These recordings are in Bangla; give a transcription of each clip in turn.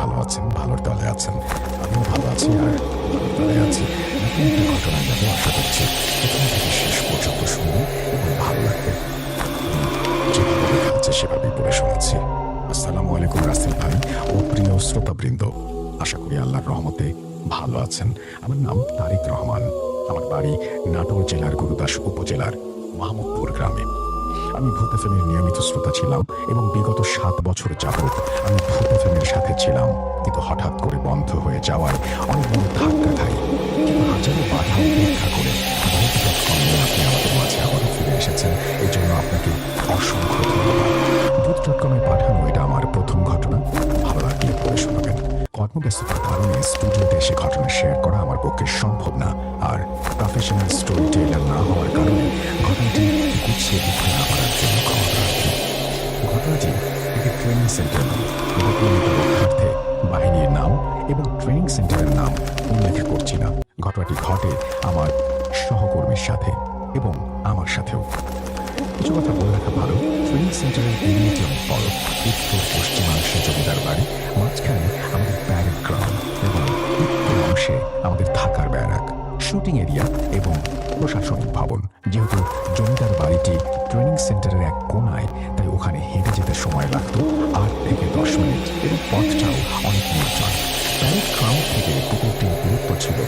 ভালো আছেন, ভালোর দলে আছেন। আমিও ভালো আছি আর ভালোর দলে আছি। নতুন একটা ঘটনায় যাবো আশা করছি। প্রথম থেকে শেষ পর্যন্ত শুনবেন এবং ভালো লাগবে। যেভাবে লেখা আছে সেভাবেই পড়ে শোনাচ্ছি। আসসালামু আলাইকুম রাসেল ভাই ও প্রিয় শ্রোতাবৃন্দ। আশা করি আল্লাহর রহমতে ভালো আছেন। আমার নাম তারিক রহমান। আমার বাড়ি নাটোর জেলার গুরুদাস উপজেলার মাহমুদপুর গ্রামে। আমি ভূত এফএমের নিয়মিত শ্রোতা ছিলাম এবং বিগত ৭ বছর যাবৎ আমি ভূত এফএমের সাথে ছিলাম, কিন্তু হঠাৎ করে বন্ধ হয়ে যাওয়ায় অনেক বড় ধাক্কা খাই। কিন্তু হাজারো বাধা উপেক্ষা করে ভূত.কম নিয়ে আপনি আমাদের মাঝে আবারও ফিরে এসেছেন। এই জন্য আপনাকে অসংখ্য ধন্যবাদ। ভূত.কমে পাঠানো এটা আমার প্রথম ঘটনা। ভালো লাগলে পড়ে শোনাবেন। কর্মব্যস্ততার কারণে স্টুডিওতে এসে ঘটনা শেয়ার করা আমার পক্ষে সম্ভব না, আর প্রফেশনাল স্টোরি টেলার না হওয়ার কারণে ঘটনাটি গুছিয়ে লিখতে না পারার জন্য ক্ষমা প্রার্থী। ঘটনাটি একটি ট্রেনিং সেন্টার নয়, গোপনীয়তা রক্ষার্থে বাহিনীর নাম এবং ট্রেনিং সেন্টারের নাম উল্লেখ করছি না। ঘটনাটি ঘটে আমার সহকর্মীর সাথে এবং আমার সাথেও। কিছু কথা বলে রাখা ভালো। ট্রেনিং সেন্টারের এরিয়াটি অনেক বড়। উত্তর পশ্চিমাংশে জমিদার বাড়ি, মাঝখানে আমাদের প্যারেড গ্রাউন্ড এবং উত্তর অংশে আমাদের থাকার ব্যারাক, শুটিং এরিয়া এবং প্রশাসনিক ভবন। যেহেতু জমিদার বাড়িটি ট্রেনিং সেন্টারের এক কোনায়, তাই ওখানে হেঁটে যেতে সময় লাগতো 8 থেকে 10 মিনিট এবং পথটাও অনেক নির্জন। প্যারেড গ্রাউন্ড থেকে পুকুরটির দূরত্ব ছিল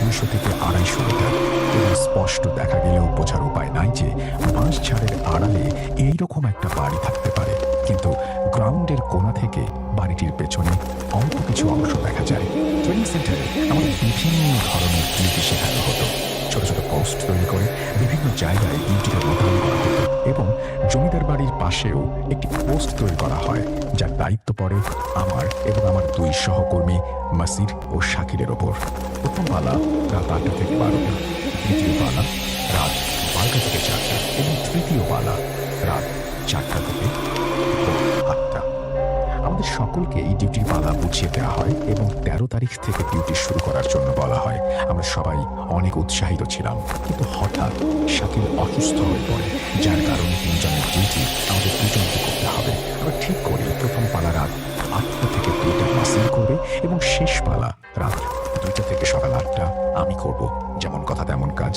200 থেকে 250 মিটার এবং স্পষ্ট দেখা গেলেও বোঝার উপায় নাই যে বাঁশঝাড়ের আড়ালে এইরকম একটা বাড়ি থাকতে পারে। কিন্তু গ্রাউন্ডের কোণা থেকে বাড়িটির পেছনে অল্প কিছু অংশ দেখা যায়। ট্রেনিং সেন্টারে আমাদের বিভিন্ন ধরনের ডিউটি শেখানো হতো। ছোট ছোট পোস্ট তৈরি করে বিভিন্ন জায়গায় ডিউটিতে মোতায়েন করা হতো এবং জমিদার বাড়ির পাশেও একটি পোস্ট তৈরি করা হয়, যার দায়িত্ব পড়ে আমার এবং আমার 2 সহকর্মী মাসির ও শাকিরের ওপর। প্রথম পালা রাত 8টা থেকে 12টা, দ্বিতীয় পালা রাত 12টা থেকে 4টা এবং তৃতীয় পালা রাত 4টা থেকে 8টা। আমাদের সকলকে এই ডিউটির পালা বুঝিয়ে দেওয়া হয় এবং 13 তারিখ থেকে ডিউটি শুরু করার জন্য বলা হয়। আমরা সবাই অনেক উৎসাহিত ছিলাম, কিন্তু হঠাৎ শাকিল অসুস্থ হয়ে পড়ে, যার কারণে 3 জনের ডিউটি আমাদের 2 জনকে করতে হবে। আমরা ঠিক করি প্রথম পালা রাত 8টা থেকে 2টা মাসিল করবে এবং শেষ পালা রাত 2টা থেকে সকাল 8টা আমি করব। যেমন কথা তেমন কাজ।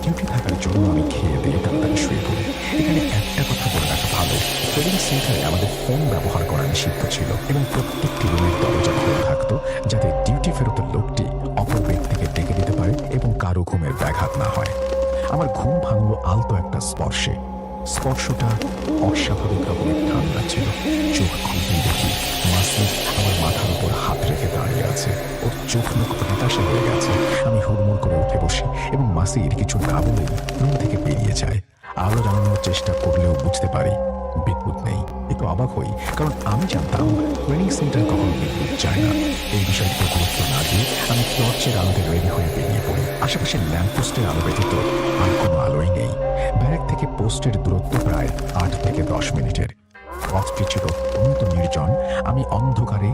ডিউটি থাকার জন্য আমি খেয়ে দিয়ে তাড়াতাড়ি শুয়ে পড়ি। এখানে একটা কথা বলে রাখা ভালো, ট্রেনিং সেন্টারে আমাদের ফোন ব্যবহার করা নিষিদ্ধ ছিল এবং প্রত্যেকটি রুমের দরজা খোলা থাকতো, যাতে ডিউটি ফেরত লোকটি অপর ব্যক্তিকে ডেকে দিতে পারে এবং কারো ঘুমের ব্যাঘাত না হয়। আমার ঘুম ভাঙল আলতো একটা স্পর্শে। স্পর্শটা অস্বাভাবিক রকমের ঠান্ডা ছিল। চোখ খুলতেই দেখি মাসুদ আমার মাথার উপর হাত রেখে দাঁড়িয়ে আছে। ওর চোখ মুখ ফ্যাকাশে হয়ে গেছে। আমি হুড়মুড় করে উঠে বসি এবং মাসির কিছু না বলেই রুম থেকে বেরিয়ে যায়। আলো জ্বালানোর চেষ্টা করলেও বুঝতে পারি বিদ্যুৎ নেই। একটু অবাক হই, কারণ আমি জানতাম ট্রেনিং সেন্টার কখনো বিদ্যুৎ চায় না। এই বিষয়টিকে গুরুত্ব না দিয়ে আমি টর্চের আলোতে রেডি হয়ে বেরিয়ে পড়ি। আশেপাশে ল্যাম্পপোস্টের আলো ব্যতীত আর কোনো আলোই নেই। ব্যারাক থেকে পোস্টের দূরত্ব প্রায় 8 থেকে 10 মিনিটের। পথটি ছিল অত্যন্ত নির্জন। আমি অন্ধকারে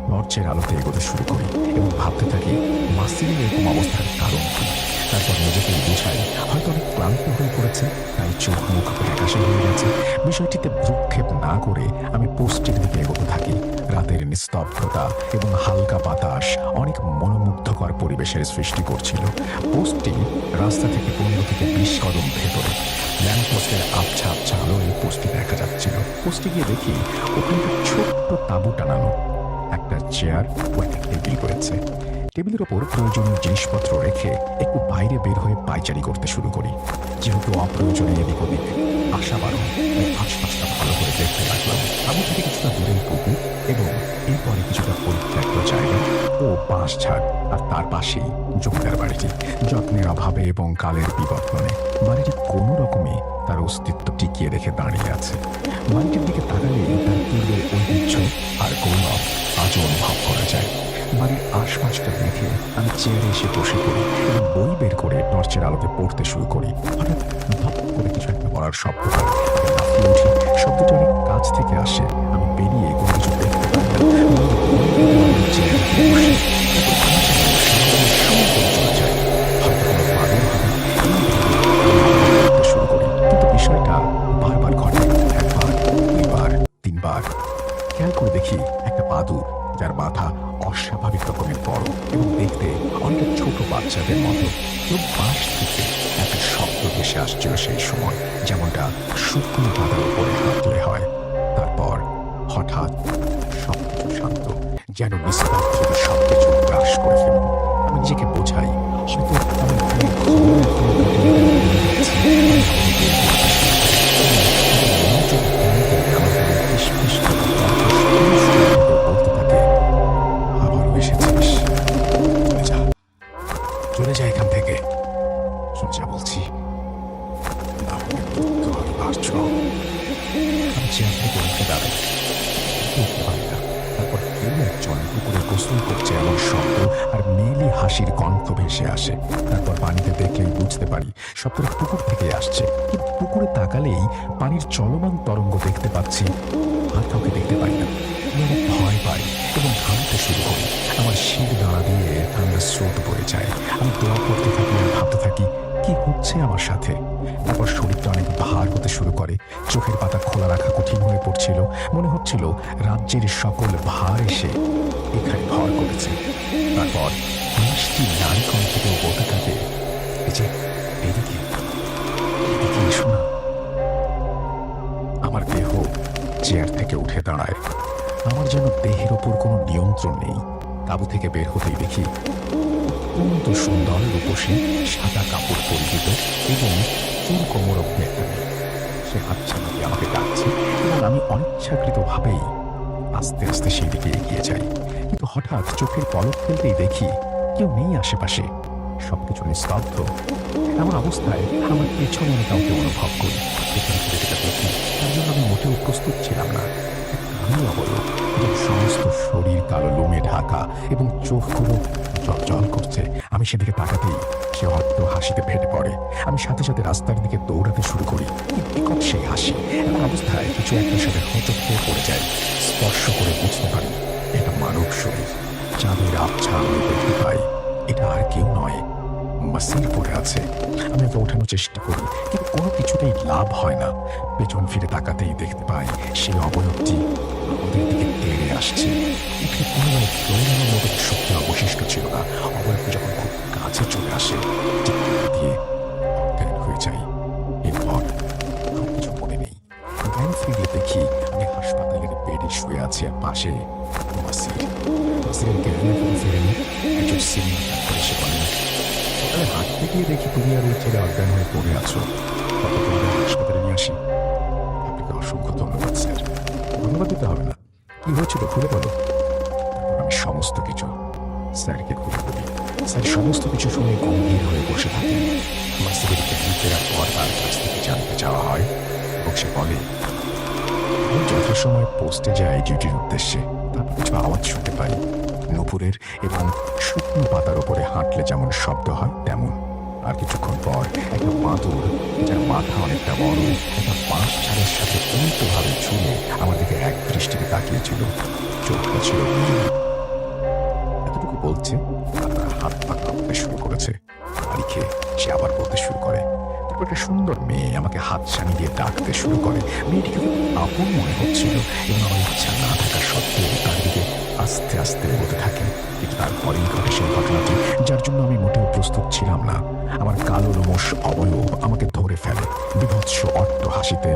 টর্চের আলোতে এগোতে শুরু করি এবং ভাবতে থাকি মাসির এরকম অবস্থার কারণ কি। তারপর নিজেকে বুঝাই হয়তো অনেক ক্লান্ত হয়ে পড়েছে, তাই চোখ মুখ ফ্যাকাশে হয়ে গেছে। বিষয়টিতে ভ্রুক্ষেপ না করে আমি পোস্টের দিকে এগোতে থাকি। রাতের নিস্তব্ধতা এবং হালকা বাতাস অনেক মনোমুগ্ধকর পরিবেশের সৃষ্টি করছিল। পোস্টটি রাস্তা থেকে 15 থেকে 20 কদম ভেতরে। ল্যাম্পপোস্টের আবছা আবছা আলো এই পোস্টটি দেখা যাচ্ছিল। পোস্টে গিয়ে দেখি ওখানে একটা ছোট্ট তাঁবু টানানো, একটা চেয়ার ও একটা টেবিল রয়েছে। টেবিলের ওপর প্রয়োজনীয় জিনিসপত্র রেখে একটু বাইরে বের হয়ে পায়চারি করতে শুরু করি। যেহেতু অপ্রয়োজনে এদিক ওদিক আসা বারণ, তাই আশপাশটা ভালো করে দেখতে লাগলাম। আমি থেকে কিছুটা দূরেই পুকুর এবং এরপরে কিছুটা পরিত্যক্ত জায়গা ও বাঁশঝাড়, আর তার পাশেই জমিদার বাড়িটি। যত্নের অভাবে এবং কালের বিবর্তনে বাড়িটি কোনো রকমে তার অস্তিত্ব টিকিয়ে রেখে দাঁড়িয়ে আছে। বাড়িটির দিকে তাকালেই তার পূর্বের ঐতিহ্য আর গৌরব আজও অনুভব করা যায়। বাড়ির আশপাশটা দেখে আমি চেয়ারে এসে বসে পড়ি এবং বই বের করে টর্চের আলোতে পড়তে শুরু করি। হঠাৎ ধপ করে কিছু একটা পড়ার শব্দ হয়। আমি লাফিয়ে উঠি। শব্দটি অনেক কাছ থেকে আসে। আমি বেরিয়ে কোনো কিছু দেখতে পাই না। চেয়ারে বসে চলে যায়। হয়তো কোনো বাদুড় হবে এই ভেবে আমি পড়তে শুরু করি। কিন্তু বিষয়টা বারবার ঘটে। একবার, 2বার, 3বার। খেয়াল করে দেখি একটা বাদুড়, যার মাথা শব্দের মতো কেউ পাশ থেকে একটা শব্দ ভেসে আসছিল সেই সময়, যেমনটা শুকনো পাতার উপরে হাঁটলে হয়। তারপর হঠাৎ সবকিছু শান্ত, যেন নিস্তব্ধ সবকিছু গ্রাস করে ফেলল। আমি নিজেকে বোঝাই, হয়তো আমি অনেক ঘোর একটা গতিবিধির মধ্যে যাচ্ছি। মনোযোগ ভঙ্গ করে আমার কানে ফিসফিস করে কণ্ঠস্বরে বলতে থাকে, আবারও এসেছিস, চলে যা, চলে যা এখান থেকে, চলে যা বলছি, না হলে মৃত্যু হবে পারছ। আমি চেয়ার থেকে উঠে দাঁড়াই, উঠতে পারি না। তারপর কেউ একজন পুকুরে গোসল করছে এমন শব্দ আর মেয়েলি হাসির কণ্ঠ ভেসে আসে। তারপর পানিতে দেখলেই বুঝতে পারি শব্দটা পুকুর থেকে আসছে, কিন্তু পুকুরে তাকালেই পানির চলমান তরঙ্গ দেখতে পাচ্ছি, আর কাউকে দেখতে পাই না। আমি অনেক ভয় পাই এবং ঘামতে শুরু করি। আমার শির দাঁড়া দিয়ে ঠান্ডা স্রোত বয়ে যায়। আমি দোয়া করতে থাকি আর ভাবতে থাকি, কি হচ্ছে আমার সাথে। তারপর শরীরটা অনেক ভার হতে শুরু করে, চোখের পাতা খোলা রাখা কঠিন হয়ে পড়ছিল। মনে হচ্ছিল রাজ্যের সকল ভার এসে এখানে ভর করেছে। তারপর মিষ্টি নারী কণ্ঠেও বলতে থাকে, এই যে এদিকে, এদিকে এসো না। আমার দেহ চেয়ার থেকে উঠে দাঁড়ায়। আমার যেন দেহের ওপর কোনো নিয়ন্ত্রণ নেই। তাঁবু থেকে বের হতেই দেখি অত্যন্ত সুন্দর রূপসী সাদা কাপড় পরিহিত এবং চুল কোমর অব্দি একটা মেয়ে। সে হাতছানি দিয়ে আমাকে ডাকছে এবং আমি অনিচ্ছাকৃতভাবেই আস্তে আস্তে সেই দিকে এগিয়ে যাই। কিন্তু হঠাৎ চোখের পলক ফেলতেই দেখি কেউ নেই আশেপাশে, সবকিছু নিস্তব্ধ। এমন অবস্থায় আমার পেছনে আমি কাউকে অনুভব করি। পেছনে ফিরে যেটা দেখি, তার জন্য আমি মোটেও প্রস্তুত ছিলাম না। আমি অবয়ব, সমস্ত শরীর কালো লোমে ঢাকা এবং চোখগুলো জল করছে। আমি সেদিকে তাকাতেই সে অট্ট হাসিতে ফেটে পড়ে। আমি সাথে সাথে রাস্তার দিকে দৌড়াতে শুরু করি। বিকট সেই হাসি। এমন অবস্থায় কিছু একটার সাথে হোঁচট খেয়ে পড়ে যায়। স্পর্শ করে বুঝতে পারি এটা মানব শরীর। চাঁদের আবছা আমি দেখতে পাই এটা আর কেউ নয়, মাসির পড়ে আছে। আমি ওকে ওঠানোর চেষ্টা করি, কিন্তু কোনো কিছুতেই লাভ হয় না। পেছন ফিরে তাকাতেই দেখতে পাই সেই অবয়বটি আমাদের দিকে তেড়ে আসছে। উঠে পুনরায় দৌড়ানোর মতো শক্তি অবশিষ্ট ছিল না। অবয়বটি যখন খুব কাছে চলে আসে, চিৎকার দিয়ে অজ্ঞান হয়ে যাই। এরপর আর কিছু মনে নেই। জ্ঞান ফিরিয়ে দেখি আমি হাসপাতালের বেডে শুয়ে আছি, আর পাশে মাসিরের জ্ঞান এখনো ফেরেনি। একজন সিনিয়র ডাক্তার এসে বলেন, সকালে হাঁটতে গিয়ে দেখি তুমি আর ওই ছেলে অজ্ঞান হয়ে পড়ে আছো, তত তোমাদের হাসপাতালে নিয়ে আসি। আপনাকে অসংখ্য ধন্যবাদ স্যার। ধন্যবাদ দিতে হবে না, কি হয়েছিল খুলে বলো। তারপর আমি সমস্ত কিছু স্যারকে খুলে বলি। স্যার সমস্ত কিছু শুনে গম্ভীর হয়ে বসে থাকেন। মাসিরের জ্ঞান ফেরার পর তার কাছ থেকে জানতে চাওয়া হয় এবং সে বলে, আমি যথাসময় পোস্টে যাই ডিউটির উদ্দেশ্যে। তারপর কিছু আওয়াজ শুনতে পাই, নুপুরের এবং শুকনো পাতার উপরে হাঁটলে যেমন শব্দ হয় তেমন। আর কিছুক্ষণ পর একটা বাঁদর, যার মাথা অনেকটা বড়, একটা বাঁশ ঝাড়ের সাথে উল্টোভাবে ঝুলে আমার দিকে এক দৃষ্টিতে তাকিয়েছিল। চোখটা ছিল নীল। এতটুকু বলছে, আর তার হাত পা কাঁপতে শুরু করেছে। বাড়ি খেয়ে সে আবার বলতে শুরু করে। তারপর একটা সুন্দর মেয়ে আমাকে হাতছানি দিয়ে ডাকতে শুরু করে। মেয়েটিকে খুব আপন মনে হচ্ছিল এবং আমার ইচ্ছা না থাকা সত্ত্বেও তার দিকে আস্তে আস্তে এগোতে থাকে। কিন্তু তারপরেই ঘটে সেই ঘটনাটি, যার জন্য আমি মোটেও প্রস্তুত ছিলাম না। আমার কালো লোমশ অবয়ব আমাকে ধরে ফেলে, বিভৎস অট্ট হাসিতে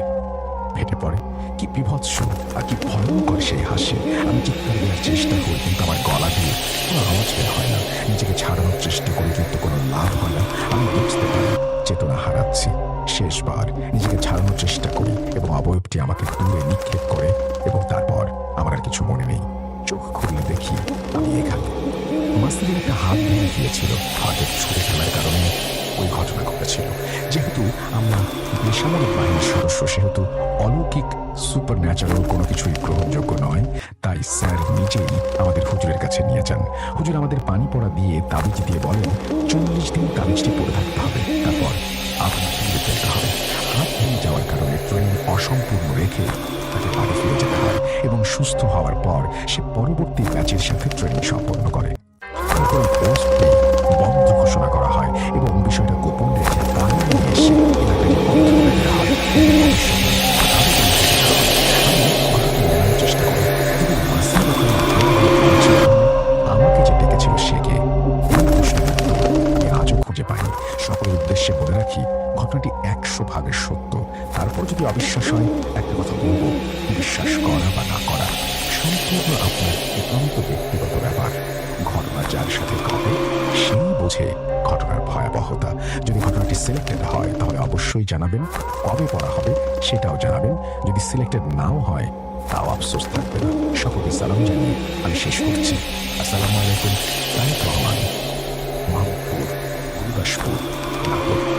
ফেটে পড়ে। কি বিভৎস আর কি ভয়ঙ্কর সেই হাসি! আমি চিৎকার দেওয়ার চেষ্টা করি, কিন্তু আমার গলা দিয়ে কোনো আওয়াজ বের হয় না। নিজেকে ছাড়ানোর চেষ্টা করি, কিন্তু কোনো লাভ হয় না। আমি বুঝতে পারি চেতনা হারাচ্ছি। শেষবার নিজেকে ছাড়ানোর চেষ্টা করি এবং অবয়বটি আমাকে দূরে নিক্ষেপ করে, এবং তারপর আমার আর কিছু মনে নেই। চোখ খুললে দেখি আমি এখানে। মাসিরের একটা হাত ভেঙে গিয়েছিল, হয়তো ছুঁড়ে ফেলার কারণে ওই ঘটনা ঘটেছিল। যেহেতু আমরা বেসামরিক বাহিনীর সদস্য, সেহেতু অলৌকিক সুপার ন্যাচারাল কোনো কিছুই গ্রহণযোগ্য নয়। তাই স্যার নিজেই আমাদের হুজুরের কাছে নিয়ে যান। হুজুর আমাদের পানি পড়া দিয়ে তাবিজ দিয়ে বলেন 40 দিন তাবিজটি পড়ে থাকতে হবে, তারপর আপনার ফিরে ফেলতে হবে। হাত ভেঙে যাওয়ার কারণে ট্রেনিং অসম্পূর্ণ রেখে তাকে বাড়ি ফিরে যেতে হয় এবং সুস্থ হওয়ার পর সে পরবর্তী ব্যাচের সাথে ট্রেনিং সম্পন্ন করে। তারপর পোস্টটি বন্ধ ঘোষণা করা হয় এবং বিষয়টা গোপন রেখে তাকে নিয়ে এসে এলাকাটি বন্ধ করে দেওয়া হয়। চেষ্টা করি, কিন্তু মাসির ওখানে আমাকে যে ডেকেছিল সে কে? এই প্রশ্নের উত্তর আমি আজও উদ্দেশ্যে বলে রাখি, ঘটনাটি ১০০ ভাগের সত্য। তারপর যদি অবিশ্বাস হয়, একটা কথা বলবো, বিশ্বাস করা বা না করা সম্পূর্ণ আপনার একান্ত ব্যক্তিগত ব্যাপার। ঘটনা যার সাথে ঘটে সেই বোঝে ঘটনার ভয়াবহতা। যদি ঘটনাটি সিলেক্টেড হয় তাহলে অবশ্যই জানাবেন, কবে পড়া হবে সেটাও জানাবেন। যদি সিলেক্টেড নাও হয় তাও আফসোস থাকবে না। সকলকে সালাম জানিয়ে আমি শেষ করছি। আসসালামু আলাইকুম। তারেক রহমান, মাহমুদপুর, গুরুদাসপুর, নাটক।